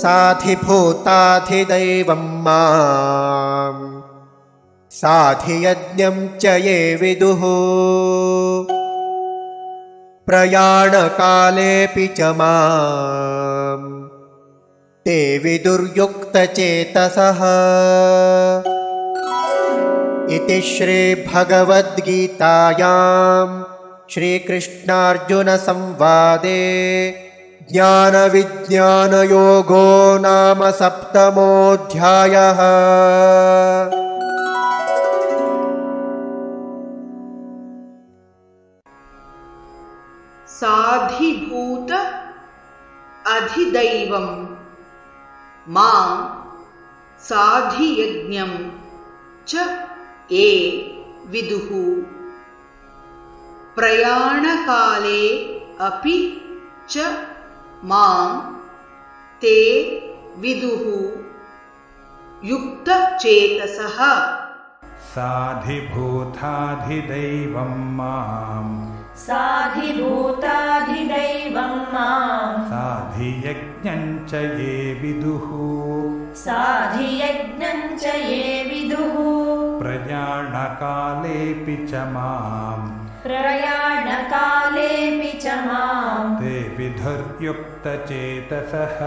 साधिभूताधिदैवं मां साधियज्ञं च ये विदुः प्रयाणकालेऽपि च मां ते विदुर्युक्तचेतसः। इति श्रीभगवद्गीतायां श्रीकृष्णार्जुनसंवादे ज्ञानविज्ञानयोगो नाम 7मोऽध्यायः। साधिभूत अधिदैवं मां साधियज्ञं च ये विदुः प्रयाणकाले अपि च मां ते विदुः युक्तचेतसः। साधिभूताधिदैवं मां साधिभूताधिदैवं मां साधियज्ञं च ये विदुः साधियज्ञं च ये विदुः प्रयाणकालेऽपि च मां प्रयाणकालेऽपि च मां ते विदुर्युक्तचेतसः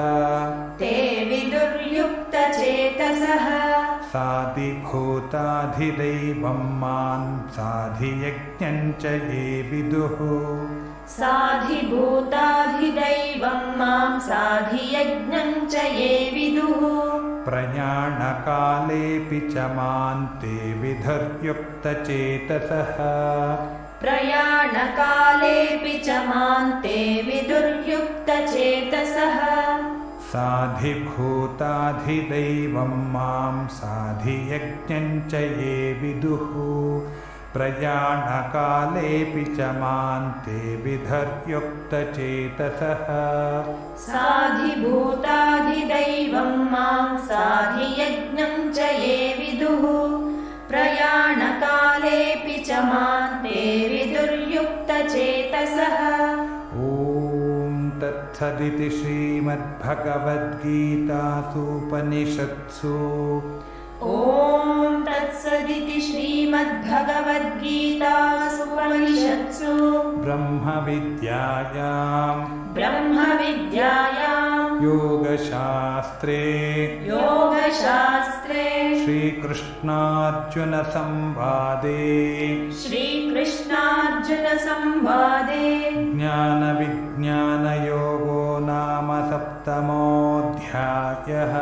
ते विदुर्युक्तचेतसः। साधिभूताधिदैवं मां साधियज्ञं च ये विदुः साधिभूताधिदैवं मां साधियज्ञं च ये विदुः प्रयाणकालेऽपि च मां ते विदुर्युक्तचेतसः प्रयाणकालेऽपि च मां ते विदुर्युक्तचेतसः। साधिभूताधिदैवं मां साधियज्ञं च ये विदुः प्रयाणकालेऽपि च मां ते विदुर्युक्तचेतसः साधिभूताधिदैवं मां साधियज्ञं च ये विदुः प्रयाणकालेऽपि च मां ते विदुर्युक्तचेतसः। तत्सदिति श्रीमद्भगवद्गीतासूपनिषत्सु ॐ तत्सदिति श्रीमद्भगवद्गीतासूपनिषत्सु ब्रह्मविद्यायां योगशास्त्रे श्रीकृष्णार्जुनसंवादे ज्ञानविज्ञानयोगो नाम 7मोऽध्यायः।